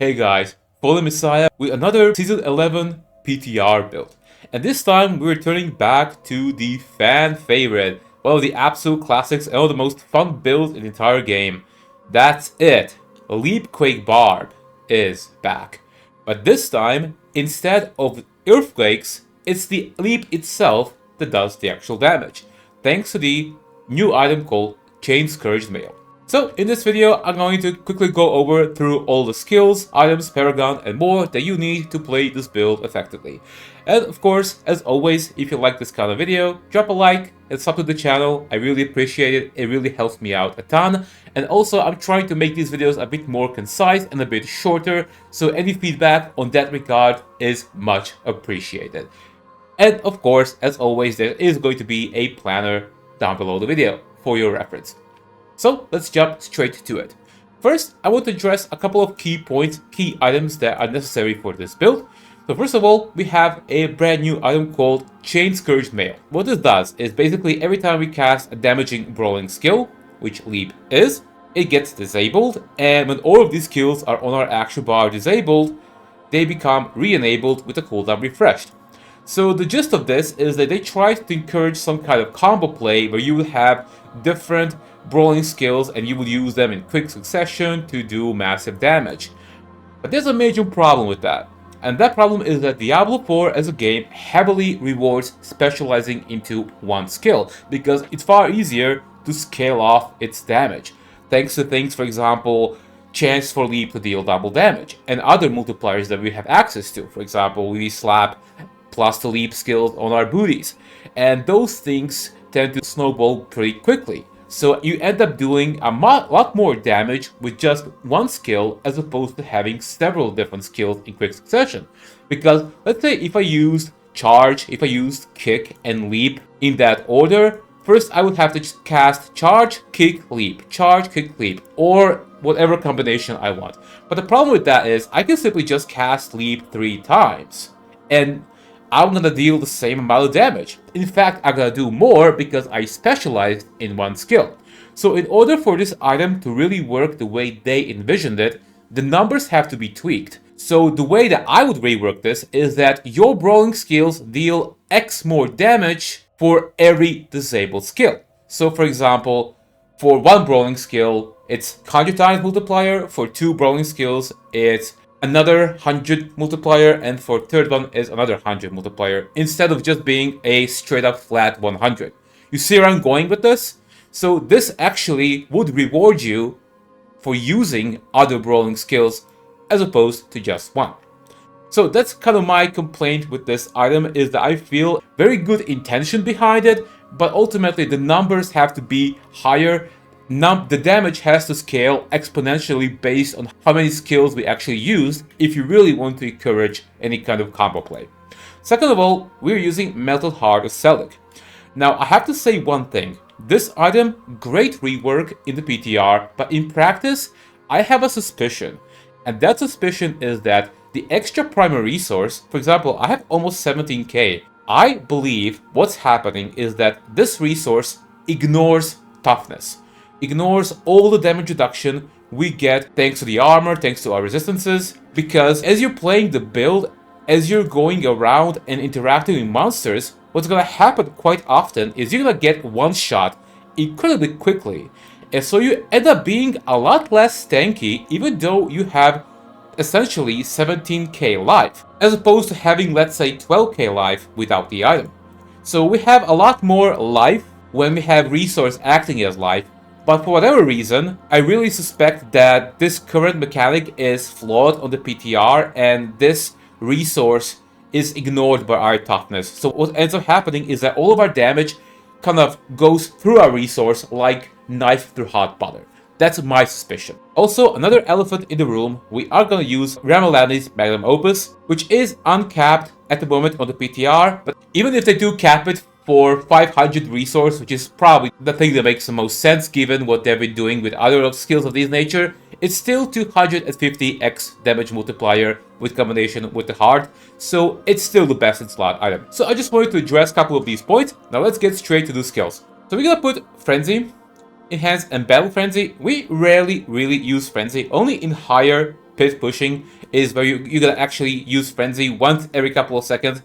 Hey guys, Fallen Messiah with another Season 11 PTR build. And this time we're returning back to the fan favorite, one of the absolute classics and one of the most fun builds in the entire game. That's it! Leapquake Barb is back. But this time, instead of earthquakes, it's the leap itself that does the actual damage, thanks to the new item called Chainscourged Mail. So in this video, I'm going to quickly go over through all the skills, items, Paragon, and more that you need to play this build effectively. And of course, as always, if you like this kind of video, drop a like and sub to the channel. I really appreciate it. It really helps me out a ton. And also, I'm trying to make these videos a bit more concise and a bit shorter, so any feedback on that regard is much appreciated. And of course, as always, there is going to be a planner down below the video for your reference. So let's jump straight to it. First, I want to address a couple of key points, key items that are necessary for this build. So first of all, we have a brand new item called Chainscourged Mail. What this does is basically every time we cast a damaging brawling skill, which Leap is, it gets disabled, and when all of these skills are on our action bar disabled, they become re-enabled with the cooldown refreshed. So the gist of this is that they try to encourage some kind of combo play where you will have different brawling skills and you will use them in quick succession to do massive damage. But there's a major problem with that. And that problem is that Diablo 4 as a game heavily rewards specializing into one skill, because it's far easier to scale off its damage, thanks to things, for example, chance for Leap to deal double damage, and other multipliers that we have access to. For example, we slap plus the Leap skills on our booties, and those things tend to snowball pretty quickly. So you end up doing a lot more damage with just one skill as opposed to having several different skills in quick succession. Because let's say if I used charge, if I used kick and leap in that order, first I would have to cast charge, kick, leap, or whatever combination I want. But the problem with that is I can simply just cast leap 3 times, and I'm gonna deal the same amount of damage. In fact, I'm gonna do more because I specialized in one skill. So in order for this item to really work the way they envisioned it, the numbers have to be tweaked. So the way that I would rework this is that your brawling skills deal X more damage for every disabled skill. So for example, for one brawling skill, it's 100 times multiplier. For 2 brawling skills, it's another 100 multiplier, and for third one is another 100 multiplier, instead of just being a straight up flat 100. You see where I'm going with this? So this actually would reward you for using other brawling skills as opposed to just one. So that's kind of my complaint with this item, is that I feel very good intention behind it, but ultimately the numbers have to be higher. The damage has to scale exponentially based on how many skills we actually use if you really want to encourage any kind of combo play. Second of all, we're using Melted Heart of Selig. Now I have to say one thing. This item, great rework in the PTR, but in practice, I have a suspicion. And that suspicion is that the extra primary resource, for example, I have almost 17k. I believe what's happening is that this resource ignores toughness. Ignores all the damage reduction we get thanks to the armor, thanks to our resistances, because as you're playing the build, as you're going around and interacting with monsters, what's gonna happen quite often is you're gonna get one shot incredibly quickly, and so you end up being a lot less tanky even though you have essentially 17k life, as opposed to having, let's say, 12k life without the item. So we have a lot more life when we have resource acting as life. But for whatever reason, I really suspect that this current mechanic is flawed on the PTR, and this resource is ignored by our toughness. So what ends up happening is that all of our damage kind of goes through our resource like knife through hot butter. That's my suspicion. Also, another elephant in the room, we are going to use Ramalani's Magnum Opus, which is uncapped at the moment on the PTR, but even if they do cap it for 500 resource, which is probably the thing that makes the most sense given what they've been doing with other skills of this nature, it's still 250x damage multiplier with combination with the heart, so it's still the best in slot item. So I just wanted to address a couple of these points. Now let's get straight to the skills. So we're gonna put Frenzy, Enhance, and Battle Frenzy. We rarely really use Frenzy, only in higher pit pushing is where you're gonna actually use Frenzy once every couple of seconds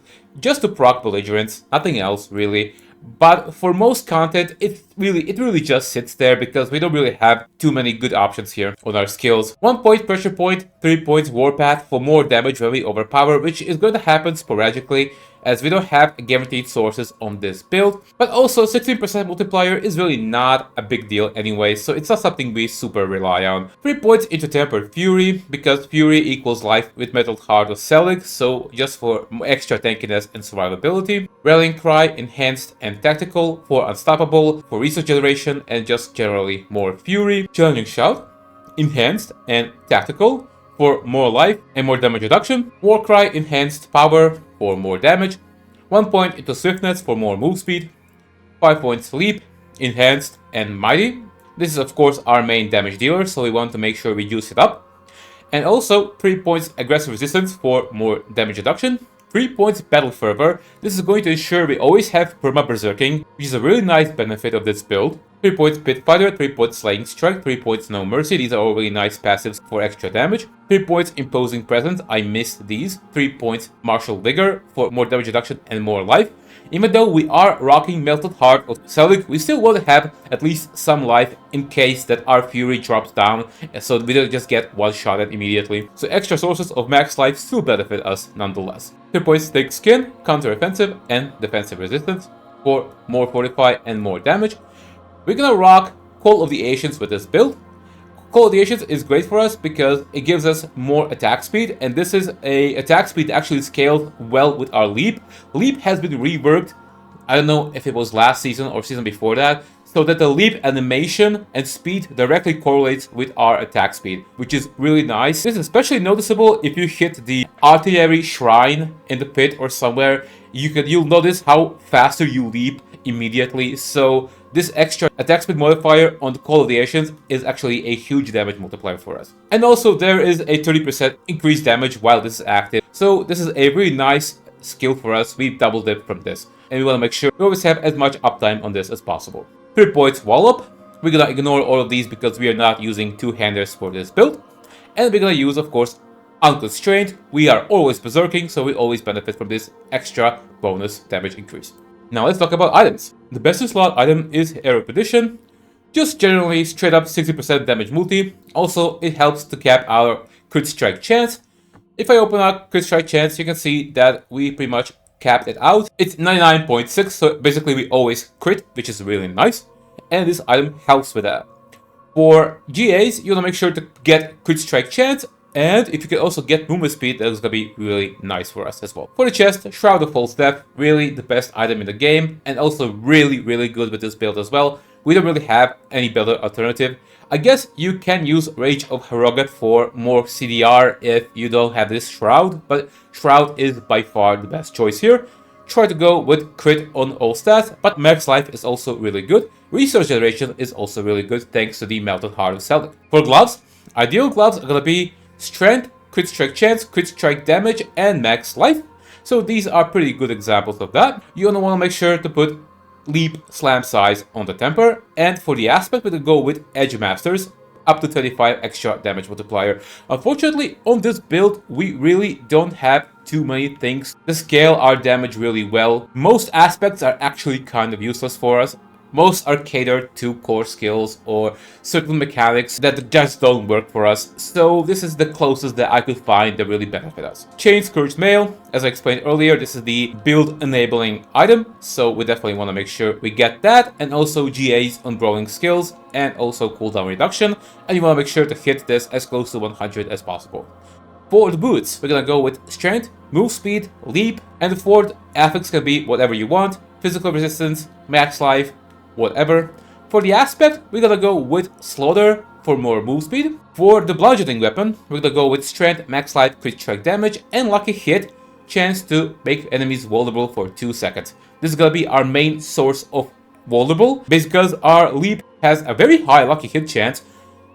just to proc belligerence, nothing else really. But for most content, it really just sits there because we don't really have too many good options here on our skills. 1 point pressure point, 3 points warpath for more damage when we overpower, which is going to happen sporadically as we don't have guaranteed sources on this build. But also 16% multiplier is really not a big deal anyway, so it's not something we super rely on. 3 points into Tempered Fury, because Fury equals life with Metal Heart of Selig, so just for extra tankiness and survivability. Rallying Cry, Enhanced and Tactical for Unstoppable, for resource generation and just generally more Fury. Challenging Shout, Enhanced and Tactical for more life and more damage reduction. Warcry, Enhanced Power for more damage. 1 point into Swiftness for more move speed. 5 points Leap, Enhanced and Mighty. This is of course our main damage dealer, so we want to make sure we use it up. And also 3 points Aggressive Resistance for more damage reduction. 3 points Battle Fervor. This is going to ensure we always have perma Berserking, which is a really nice benefit of this build. 3 points Pit Fighter, 3 points Slaying Strike, 3 points No Mercy. These are all really nice passives for extra damage. 3 points Imposing Presence. I missed these. 3 points Martial Vigor for more damage reduction and more life. Even though we are rocking Melted Heart of Selig, we still want to have at least some life in case that our Fury drops down, so we don't just get one-shotted immediately. So extra sources of max life still benefit us nonetheless. 3 points Thick Skin, Counter-Offensive and Defensive Resistance for more Fortify and more damage. We're gonna rock Call of the Ancients with this build. Call of the Ancients is great for us because it gives us more attack speed, and this is a attack speed that actually scaled well with our Leap. Leap has been reworked, I don't know if it was last season or season before that, so that the Leap animation and speed directly correlates with our attack speed, which is really nice. This is especially noticeable if you hit the Artillery Shrine in the pit or somewhere. You'll notice how faster you leap immediately, so this extra attack speed modifier on the Call of the Ancients is actually a huge damage multiplier for us. And also there is a 30% increased damage while this is active. So this is a really nice skill for us. We double dip from this. And we want to make sure we always have as much uptime on this as possible. 3 points Wallop. We're gonna ignore all of these because we are not using two-handers for this build. And we're gonna use, of course, Unconstrained. We are always Berserking, so we always benefit from this extra bonus damage increase. Now let's talk about items. The best in slot item is Erudition. Just generally straight up 60% damage multi. Also, it helps to cap our crit strike chance. If I open up crit strike chance, you can see that we pretty much capped it out. It's 99.6, so basically we always crit, which is really nice. And this item helps with that. For GAs, you want to make sure to get crit strike chance. And if you can also get movement speed, that is going to be really nice for us as well. For the chest, Shroud of False Death, really the best item in the game, and also really good with this build as well. We don't really have any better alternative. I guess you can use Rage of Harrogat for more CDR if you don't have this Shroud, but Shroud is by far the best choice here. Try to go with crit on all stats, but max life is also really good. Resource generation is also really good thanks to the Melted Heart of Selig. For gloves, ideal gloves are going to be Strength, crit strike chance, crit strike damage, and max life. So these are pretty good examples of that. You want to make sure to put Leap Slam Size on the temper. And for the aspect, we're going to go with Edge Masters, up to 35 extra damage multiplier. Unfortunately, on this build, we really don't have too many things to scale our damage really well. Most aspects are actually kind of useless for us. Most are catered to core skills or certain mechanics that just don't work for us, so this is the closest that I could find that really benefit us. Chainscourged Mail, as I explained earlier, this is the build enabling item, so we definitely want to make sure we get that, and also GAs on growing skills, and also cooldown reduction, and you want to make sure to hit this as close to 100 as possible. For the boots, we're gonna go with Strength, Move Speed, Leap, and the fourth affix can be whatever you want, Physical Resistance, Max Life, whatever. For the aspect, we're gonna go with Slaughter for more move speed. For the bludgeoning weapon, we're gonna go with Strength, Max Life, Crit Strike Damage, and Lucky Hit, chance to make enemies vulnerable for 2 seconds. This is gonna be our main source of vulnerable, because our Leap has a very high Lucky Hit chance.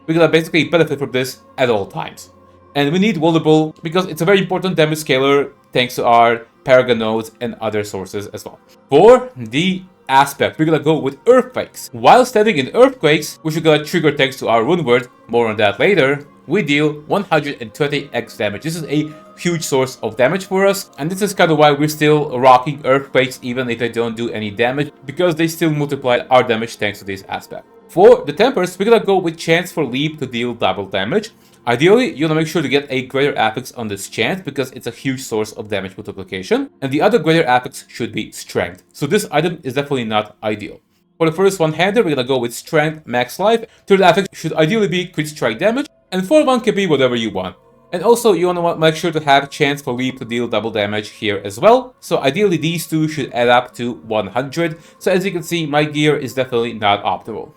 We're gonna basically benefit from this at all times. And we need vulnerable because it's a very important damage scaler thanks to our Paragon nodes and other sources as well. For the aspect, we're gonna go with Earthquakes. While standing in Earthquakes, which we're gonna trigger thanks to our rune word, more on that later, we deal 120x damage. This is a huge source of damage for us, and this is kind of why we're still rocking Earthquakes even if they don't do any damage, because they still multiply our damage thanks to this aspect. For the Tempers, we're gonna go with Chance for Leap to deal double damage. Ideally, you wanna make sure to get a greater affix on this Chance because it's a huge source of damage multiplication, and the other greater affix should be Strength. So this item is definitely not ideal. For the first one-hander, we're gonna go with Strength, Max Life. Third affix should ideally be Crit Strike damage, and fourth one can be whatever you want. And also, you wanna make sure to have Chance for Leap to deal double damage here as well. So ideally, these two should add up to 100. So as you can see, my gear is definitely not optimal.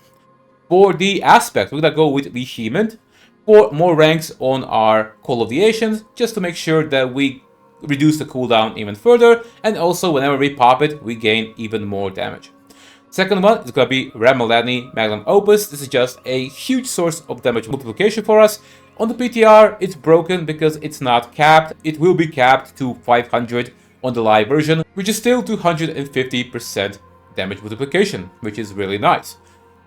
For the aspect, we're gonna go with Vehement for more ranks on our Call of the Ancients, just to make sure that we reduce the cooldown even further, and also whenever we pop it, we gain even more damage. Second one is gonna be Ramalani Magnum Opus. This is just a huge source of damage multiplication for us. On the PTR, it's broken because it's not capped. It will be capped to 500 on the live version, which is still 250% damage multiplication, which is really nice.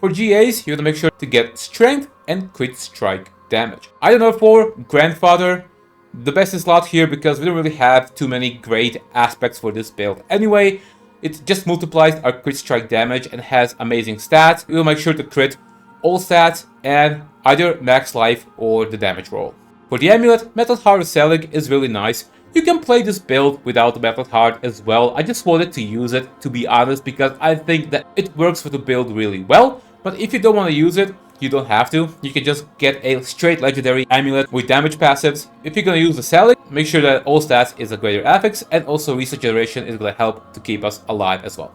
For GAs, you have to make sure to get Strength and Crit Strike damage. Item number 4, Grandfather. The best slot here because we don't really have too many great aspects for this build anyway. It just multiplies our Crit Strike damage and has amazing stats. We will make sure to crit all stats and either max life or the damage roll. For the Amulet, Metal Heart Selig is really nice. You can play this build without the Metal Heart as well. I just wanted to use it, to be honest, because I think that it works for the build really well. But if you don't want to use it, you don't have to. You can just get a straight legendary amulet with damage passives. If you're going to use the Selig, make sure that all stats is a greater affix, and also research generation is going to help to keep us alive as well.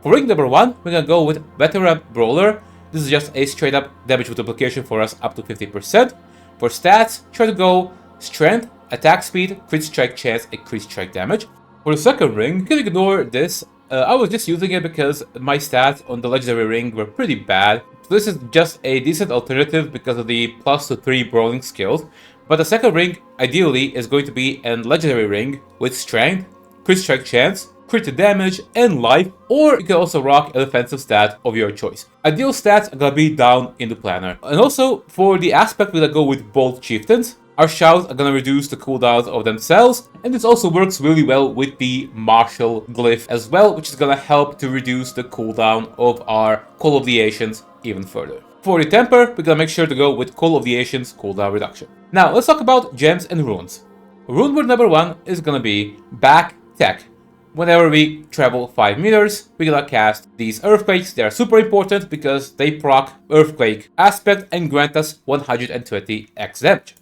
For ring number 1, we're going to go with Veteran Brawler. This is just a straight up damage multiplication for us up to 50%. For stats, try to go Strength, Attack Speed, Crit Strike Chance, and Crit Strike damage. For the second ring, you can ignore this. I was just using it because my stats on the legendary ring were pretty bad. So this is just a decent alternative because of the +3 brawling skills. But the second ring, ideally, is going to be a legendary ring with Strength, Crit Strike Chance, Crit Damage, and Life, or you can also rock a defensive stat of your choice. Ideal stats are gonna be down in the planner. And also, for the aspect, we're gonna go with Bold Chieftains. Our shouts are gonna reduce the cooldowns of themselves, and this also works really well with the Martial Glyph as well, which is gonna help to reduce the cooldown of our Call of the Ancients even further. For the Temper, we're gonna make sure to go with Call of the Ancients cooldown reduction. Now, let's talk about gems and runes. Rune word number 1 is gonna be Back Tech. Whenever we travel 5 meters, we're gonna cast these Earthquakes. They are super important because they proc Earthquake aspect and grant us 120x damage.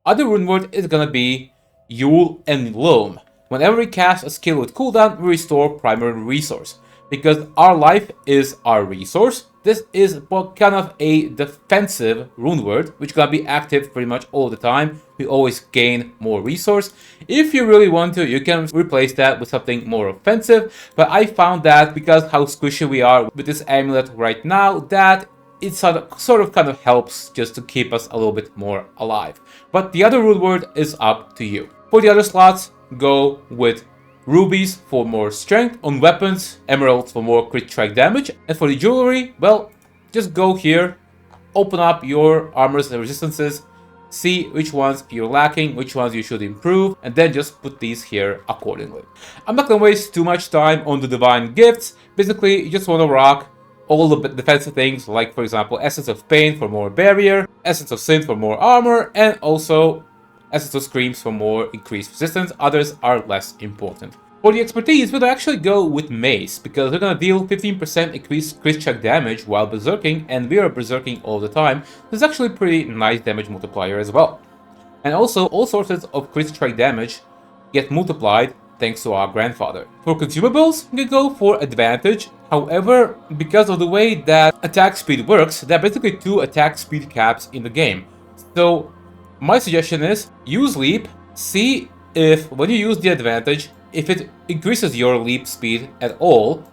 Other rune word is gonna be Yule and Loam. Whenever we cast a skill with cooldown, we restore primary resource. Because our life is our resource, this is kind of a defensive rune word, which is gonna be active pretty much all the time. We always gain more resource. If you really want to, you can replace that with something more offensive. But I found that because how squishy we are with this amulet right now, that it sort of kind of helps just to keep us a little bit more alive. But the other rune word is up to you. For the other slots, go with rubies for more strength. On weapons, emeralds for more crit strike damage. And for the jewelry, well, just go here, open up your armors and resistances, see which ones you're lacking, which ones you should improve, and then just put these here accordingly. I'm not gonna waste too much time on the divine gifts. Basically, you just want to rock all the defensive things, like for example, Essence of Pain for more barrier, Essence of Sin for more armor, and also Essence of Screams for more increased resistance. Others are less important. For the expertise, we'll actually go with Mace, because we're gonna deal 15% increased crit check damage while berserking, and we are berserking all the time. This is actually a pretty nice damage multiplier as well. And also, all sources of crit strike damage get multiplied thanks to our grandfather. For consumables, we can go for advantage. However, because of the way that attack speed works, there are basically 2 attack speed caps in the game. So my suggestion is use leap, see if when you use the advantage, if it increases your leap speed at all.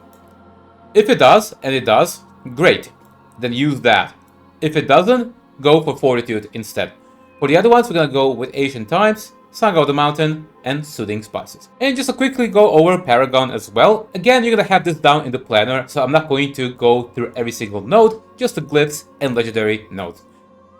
If it does, and it does, great, then use that. If it doesn't, go for fortitude instead. For the other ones, we're gonna go with Ancient Times, Song of the Mountain, and Soothing Spices. And just to quickly go over Paragon as well. Again, you're gonna have this down in the planner, so I'm not going to go through every single node, just the glyphs and legendary nodes.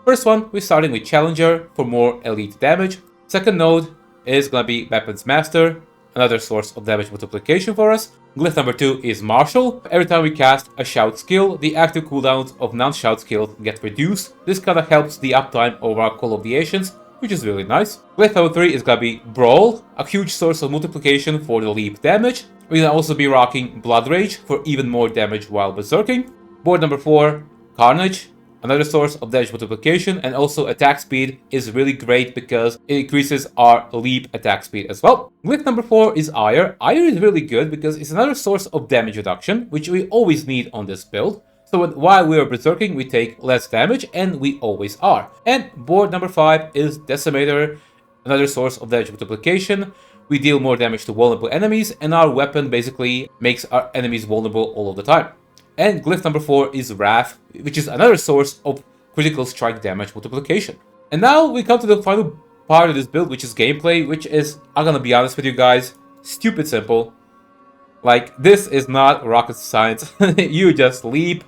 First one, we're starting with Challenger for more elite damage. Second node is gonna be Weapons Master, another source of damage multiplication for us. Glyph number 2 is Martial. Every time we cast a shout skill, the active cooldowns of non-shout skills get reduced. This kinda helps the uptime of our Call of the Ancients, which is really nice. Glyph number 3 is gonna be Brawl, a huge source of multiplication for the leap damage. We're gonna also be rocking Blood Rage for even more damage while berserking. Board number 4, Carnage, another source of damage multiplication, and also attack speed is really great because it increases our leap attack speed as well. Glyph number 4 is Ire. Ire is really good because it's another source of damage reduction, which we always need on this build. So while we are berserking, we take less damage, and we always are. And board number 5 is Decimator, another source of damage multiplication. We deal more damage to vulnerable enemies, and our weapon basically makes our enemies vulnerable all of the time. And glyph number 4 is Wrath, which is another source of critical strike damage multiplication. And now we come to the final part of this build, which is gameplay, which is, I'm gonna be honest with you guys, stupid simple. Like, this is not rocket science. You just leap,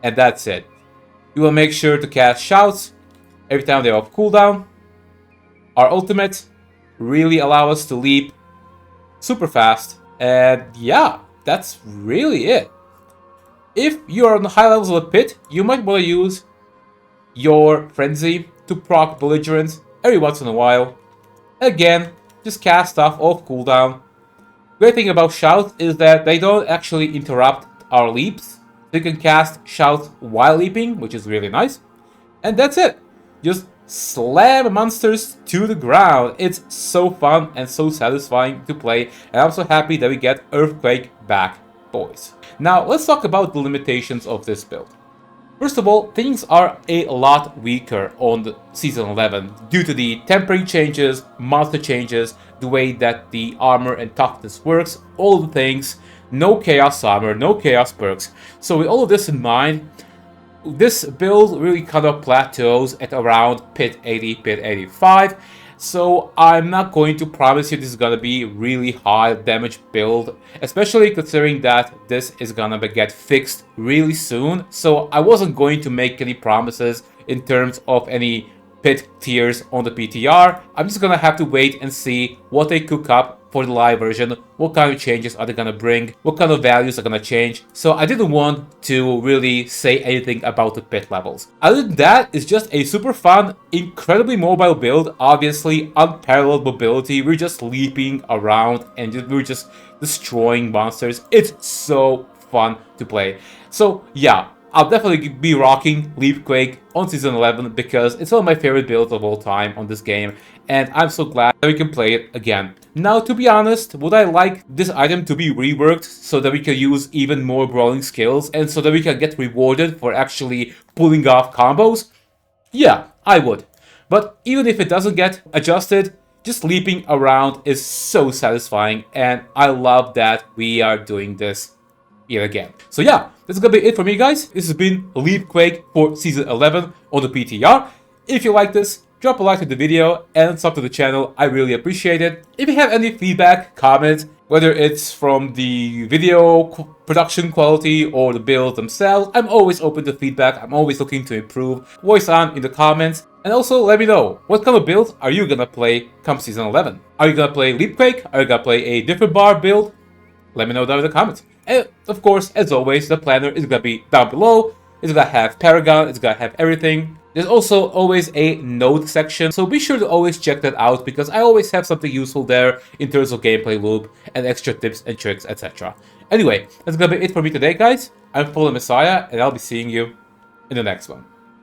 and that's it. You will make sure to cast shouts every time they're off cooldown. Our ultimate really allow us to leap super fast, and yeah, that's really it. If you are on the high levels of the pit, you might want to use your Frenzy to proc Belligerence every once in a while. Again, just cast stuff off cooldown. Great thing about Shout is that they don't actually interrupt our leaps. So you can cast Shout while leaping, which is really nice. And that's it. Just slam monsters to the ground. It's so fun and so satisfying to play. And I'm so happy that we get Earthquake back, boys. Now, let's talk about the limitations of this build. First of all, things are a lot weaker on the Season 11 due to the temporary changes, monster changes, the way that the armor and toughness works, all the things, no chaos armor, no chaos perks. So with all of this in mind, this build really kind of plateaus at around pit 80, pit 85. So I'm not going to promise you this is gonna be really high damage build, especially considering that this is gonna get fixed really soon. So I wasn't going to make any promises in terms of any pit tiers on the PTR. I'm just gonna have to wait and see what they cook up for the live version, what kind of changes are they gonna bring, what kind of values are gonna change. So I didn't want to really say anything about the pit levels. Other than that, it's just a super fun, incredibly mobile build, obviously unparalleled mobility. We're just leaping around and we're just destroying monsters. It's so fun to play. So yeah, I'll definitely be rocking Leapquake on Season 11 because it's one of my favorite builds of all time on this game, and I'm so glad that we can play it again. Now, to be honest, would I like this item to be reworked so that we can use even more brawling skills and so that we can get rewarded for actually pulling off combos? Yeah, I would. But even if it doesn't get adjusted, just leaping around is so satisfying, and I love that we are doing this yet again. So yeah, that's gonna be it for me, guys. This has been Leapquake for Season 11 on the PTR. If you like this, drop a like to the video and sub to the channel. I really appreciate it. If you have any feedback, comments, whether it's from the video production quality or the builds themselves, I'm always open to feedback. I'm always looking to improve. Voice on in the comments. And also let me know, what kind of builds are you gonna play come Season 11? Are you gonna play Leapquake? Are you gonna play a different bar build? Let me know down in the comments. And of course, as always, the planner is gonna be down below. It's gonna have Paragon, it's gonna have everything. There's also always a node section, so be sure to always check that out because I always have something useful there in terms of gameplay loop and extra tips and tricks, etc. Anyway, that's gonna be it for me today, guys. I'm Fallen Messiah, and I'll be seeing you in the next one.